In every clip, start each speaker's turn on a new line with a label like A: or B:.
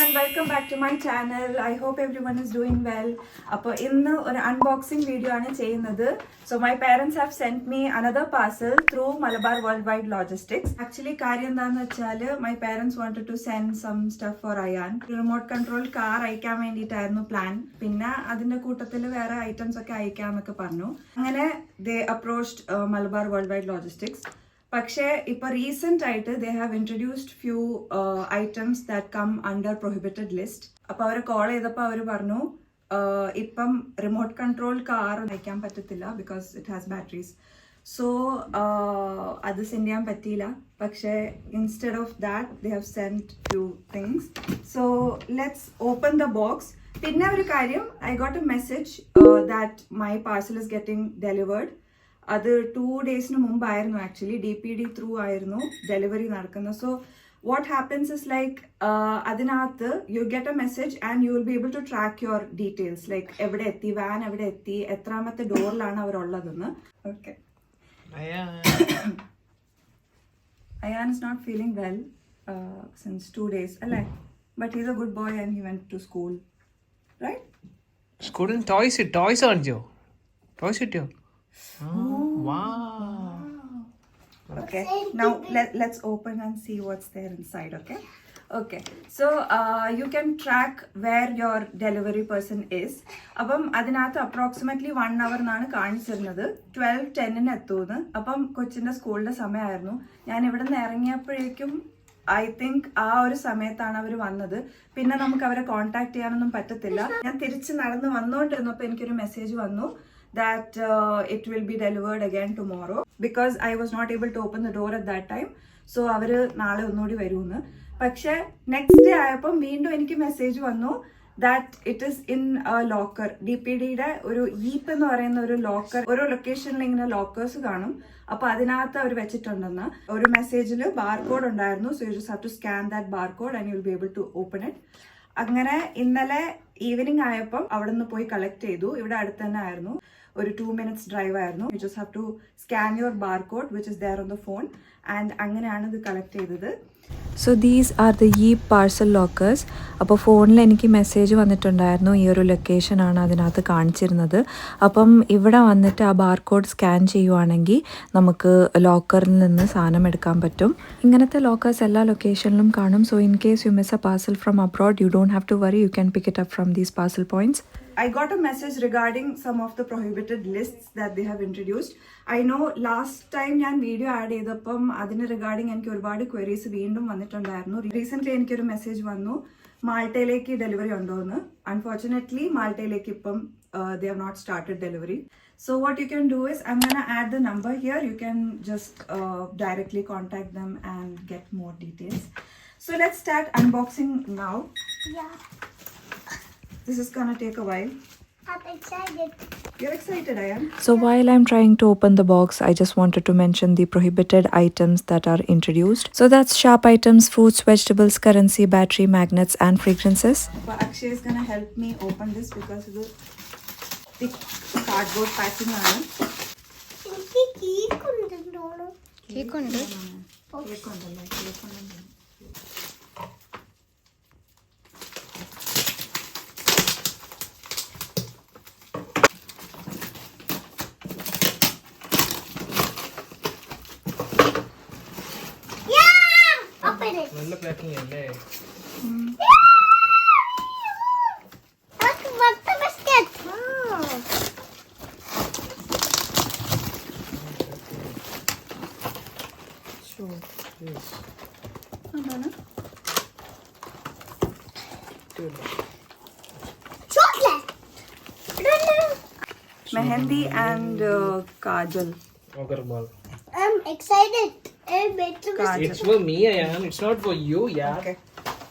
A: everyone, welcome back to my channel. I hope everyone is doing well. അപ്പോൾ ഇന്ന് ഒരു unboxing video ആണ് ചെയ്യുന്നത്. So my parents have sent me another parcel through Malabar Worldwide Logistics. Actually കാര്യം എന്താണെന്ന് വെച്ചാൽ my parents wanted to send some stuff for Ayan. Remote control car അയക്കാൻ വേണ്ടിയിട്ടായിരുന്നു പ്ലാൻ. പിന്നെ അതിന്റെ കൂട്ടത്തിൽ വേറെ ഐറ്റംസ് ഒക്കെ അയക്കാമെന്നൊക്കെ പറഞ്ഞു. അങ്ങനെ they approached Malabar Worldwide Logistics. പക്ഷേ ഇപ്പൊ റീസെന്റ് ആയിട്ട് they have introduced few items that come under prohibited list. അപ്പൊ അവരെ കോൾ ചെയ്തപ്പോൾ അവർ പറഞ്ഞു ഇപ്പം റിമോട്ട് കൺട്രോൾ കാർ അയക്കാൻ പറ്റത്തില്ല because it has batteries. So അത് സെൻഡ് ചെയ്യാൻ പറ്റിയില്ല. പക്ഷേ instead of that they have send few things. So let's open the box. പിന്നെ ഒരു കാര്യം, I got a message that my parcel is getting delivered. അത് 2 ഡേയ്സിന് മുമ്പായിരുന്നു. ആക്ച്വലി DPD ത്രൂ ആയിരുന്നു ഡെലിവറി നടക്കുന്നത്. So what happens is like അതിനകത്ത് you get a message and you will be able to track your details, like എവിടെ എത്തി, van എവിടെ എത്തി, എത്രാമത്തെ ഡോറിലാണ് അവരുള്ളതെന്ന്. Okay, Ayaan is not feeling well since 2 days അല്ലേ? But he's a good boy and he went to school, right?
B: സ്കൂളിൽ toys കാണിച്ചോ? ടോയ്സ് കിട്ടിയോ? Oh, wow.
A: Okay, now let's open and see what's there inside. Okay, so you can track where your delivery person is. അപ്പം അതിനകത്ത് approximately 1 hour എന്നാണ് കാണിച്ചിരുന്നത്. 12:10 എത്തുമെന്ന്. അപ്പം കൊച്ചിൻ്റെ സ്കൂളിൻ്റെ സമയമായിരുന്നു. ഞാൻ ഇവിടെ നിന്ന് ഇറങ്ങിയപ്പോഴേക്കും ഐ തിങ്ക് ആ ഒരു സമയത്താണ് അവർ വന്നത്. പിന്നെ നമുക്ക് അവരെ കോൺടാക്ട് ചെയ്യാനൊന്നും പറ്റത്തില്ല. ഞാൻ തിരിച്ച് നടന്ന് വന്നുകൊണ്ടിരുന്നപ്പോൾ എനിക്കൊരു മെസ്സേജ് വന്നു that it will be delivered again tomorrow because I was not able to open the door at that time. So അവര് നാളെ ഒന്നുകൂടി വരുമെന്ന്. പക്ഷെ നെക്സ്റ്റ് ഡേ ആയപ്പം വീണ്ടും എനിക്ക് മെസ്സേജ് വന്നു that it is in locker. DPDയുടെ ഒരു ഈപ്പ് എന്ന് പറയുന്ന ഒരു ലോക്കർ, ഓരോ ലൊക്കേഷനിൽ ഇങ്ങനെ ലോക്കേഴ്സ് കാണും. അപ്പൊ അതിനകത്ത് അവർ വെച്ചിട്ടുണ്ടെന്ന് ഒരു മെസ്സേജിൽ ബാർകോഡ് ഉണ്ടായിരുന്നു. So you just have to scan that barcode and you will be able to open it. അങ്ങനെ ഇന്നലെ ഈവനിങ് ആയപ്പം അവിടെ നിന്ന് പോയി കളക്ട് ചെയ്തു. ഇവിടെ അടുത്ത് തന്നെ ആയിരുന്നു, ഒരു 2 minutes ഡ്രൈവ് ആയിരുന്നു. You just have to scan your barcode which is there on the phone and അങ്ങനെയാണ് ഇത് കളക്ട് ചെയ്തത്.
C: സോ ദീസ് ആർ ദ ഈ പാർസൽ ലോക്കേഴ്സ്. അപ്പോൾ ഫോണിൽ എനിക്ക് മെസ്സേജ് വന്നിട്ടുണ്ടായിരുന്നു, ഈ ഒരു ലൊക്കേഷനാണ് അതിനകത്ത് കാണിച്ചിരുന്നത്. അപ്പം ഇവിടെ വന്നിട്ട് ആ ബാർകോഡ് സ്കാൻ ചെയ്യുവാണെങ്കിൽ നമുക്ക് ലോക്കറിൽ നിന്ന് സാധനം എടുക്കാൻ പറ്റും. ഇങ്ങനത്തെ ലോക്കേഴ്സ് എല്ലാ ലൊക്കേഷനിലും കാണും. So in case you miss a parcel from abroad, you don't have to worry, you can pick it up from these parcel points.
A: I got a message regarding some of the prohibited lists that they have introduced. I know last time ഞാൻ video add ചെയ്തപ്പം അതിന് regarding എനിക്ക് ഒരുപാട് queries വീണ്ടും വന്നിട്ടുണ്ടായിരുന്നു. Recently എനിക്കൊരു message വന്നു മാൾട്ടയിലേക്ക് delivery ഉണ്ടോ എന്ന്. അൺഫോർച്ചുനേറ്റ്ലി മാൾട്ടയിലേക്ക് ഇപ്പം they have not started delivery. So what you can do is I'm gonna add the number here. You can just directly contact them and get more details. So let's start unboxing now.
D: Yeah.
A: This is gonna take a while.
D: I'm excited.
A: You're excited, Ayan?
C: So while I'm trying to open the box, I just wanted to mention the prohibited items that are introduced. So that's sharp items, fruits, vegetables, currency, battery, magnets and fragrances.
A: But Akshay is gonna help me open this because it is thick cardboard packing.
D: എനിക്ക് cake ഉണ്ടല്ലോ.
C: Cake ഉണ്ട്.
A: Cake ഉണ്ടല്ലോ.
D: Open it.
B: നല്ല packing അല്ലേ?
D: Look, what's the biscuit?
A: Sure.
B: Yes. Good.
D: Chocolate.
A: Mehendi and kajal.
B: Agarwal.
D: I'm excited. I'm better.
A: Kajal.
B: It's for me, Ayan. It's not for you, yeah.
A: Okay.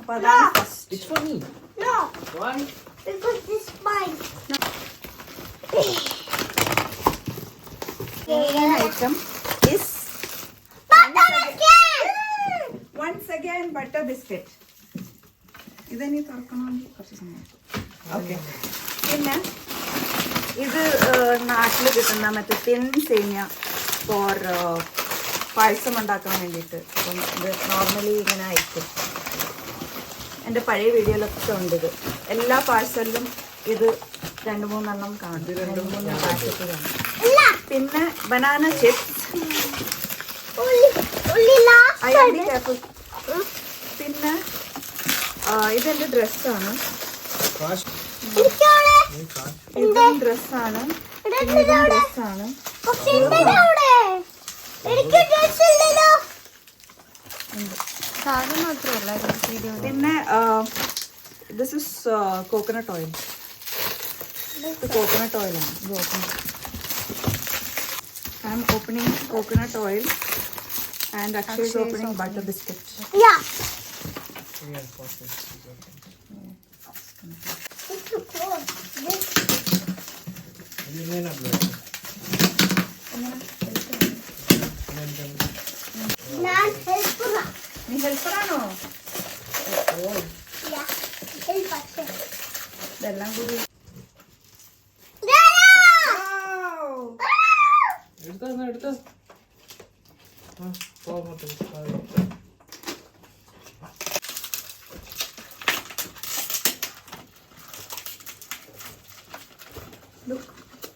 A: അപ്പോൾ അതാണ് first.
B: It's for me.
D: No,
B: Why?
D: because this is mine.
A: Second item is
D: Butter biscuit.
A: once again butter biscuit. ഇതെനി തുറക്കണമെങ്കിൽ കുറച്ച് സമയം. Okay, പിന്നെ ഇത് നാട്ടിൽ കിട്ടുന്ന മറ്റേ thin സേമിയ four പായസം ഉണ്ടാക്കാൻ വേണ്ടിയിട്ട്. അപ്പം ഇത് നോർമലി ഇങ്ങനെ അയക്കും. എൻ്റെ പഴയ വീഡിയോയിലൊക്കെ ഉണ്ട് ഇത്. എല്ലാ പാഴ്സലിലും ഇത് 2-3 കാണും. 2-3 പാക്കറ്റ് കാണും. പിന്നെ ബനാന ചിപ്സ്. പിന്നെ ഇതെൻ്റെ ഡ്രസ്സാണ്. ഇതും ഡ്രസ്സാണ്. ഡ്രസ്സാണ്. പിന്നെ ദിസ് ഇസ് കോക്കനട്ട് ഓയിൽ. ഇത് കോക്കനട്ട് ഓയിലാണ്. ഇത് ഓപ്പൺ. I am opening coconut oil and Akshay is opening butter biscuit.
D: Yeah.
A: നീ ഹെൽപ്പറാണോ? ഇതെല്ലാം കൂടി
B: എടുത്തോ.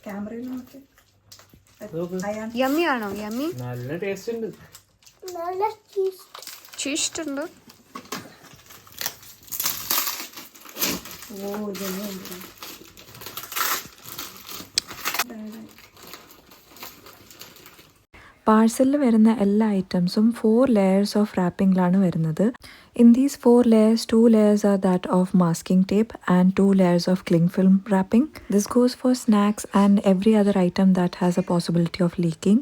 A: ക്യാമറയിൽ നോക്കി.
E: യമ്മി ആണോ? യമ്മി
B: നല്ല ടേസ്റ്റ് ഉണ്ട്.
E: ചീസ്റ്റ് ഉണ്ട്.
C: പാഴ്സലിൽ വരുന്ന എല്ലാ ഐറ്റംസും 4 layers ഓഫ് റാപ്പിംഗിലാണ് വരുന്നത്. In these 4 layers, 2 layers are that of masking tape and 2 layers of cling film wrapping. This goes for snacks and every other item that has a possibility of leaking.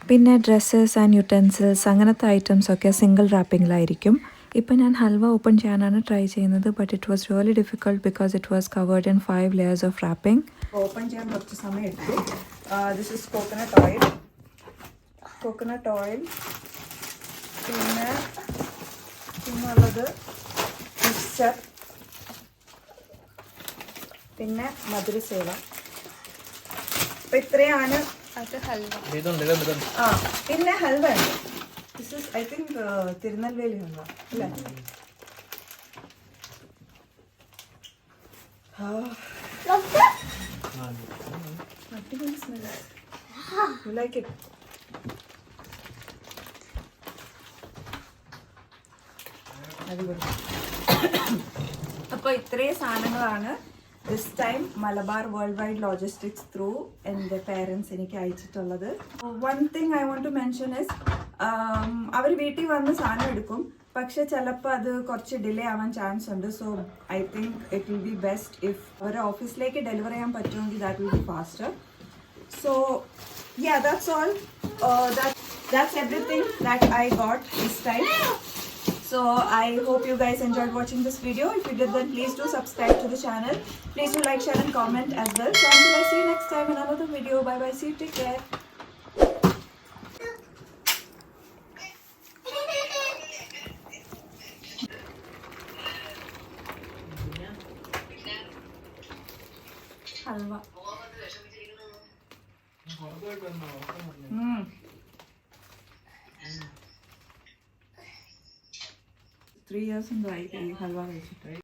C: പിന്നെ dresses and utensils അങ്ങനത്തെ items ഒക്കെ single റാപ്പിംഗിലായിരിക്കും. ഇപ്പം ഞാൻ halwa open ചെയ്യാനാണ് try ചെയ്യുന്നത്. But it was really difficult because it was covered in 5 layers of wrapping.
A: Open ചെയ്യാൻ കുറച്ച് സമയം എടുത്തു. This is coconut oil. പിന്നുള്ളത് മിക്സ്ചർ, പിന്നെ മധുരസേവ. അപ്പം ഇത്രയാണ്.
E: അത് ഹൽവ.
B: ഇതുണ്ട്.
A: പിന്നെ ഹൽവ ഉണ്ട്. This is I think Tirunelveli halwa അല്ലേ? അടിപൊളി സ്മെൽ. You like it? അപ്പോൾ ഇത്രയും സാധനങ്ങളാണ് this time Malabar World Wide Logistics through എൻ്റെ പേരൻസ് എനിക്ക് അയച്ചിട്ടുള്ളത്. One thing I want to mention is അവർ വീട്ടിൽ വന്ന് സാധനം എടുക്കും, പക്ഷെ ചിലപ്പോൾ അത് കുറച്ച് ഡിലേ ആവാൻ ചാൻസ് ഉണ്ട്. So I think it will be best if അവർ ഓഫീസിലേക്ക് ഡെലിവർ ചെയ്യാൻ പറ്റുമെങ്കിൽ that will be faster. So yeah, that's all. That's everything that I got this time. So I hope you guys enjoyed watching this video. If you did, then please do subscribe to the channel. Please do like, share and comment as well. So until I see you next time in another video. Bye bye. See you. Take care. Halwa. 3 years in the halwa കഴിച്ചിട്ട്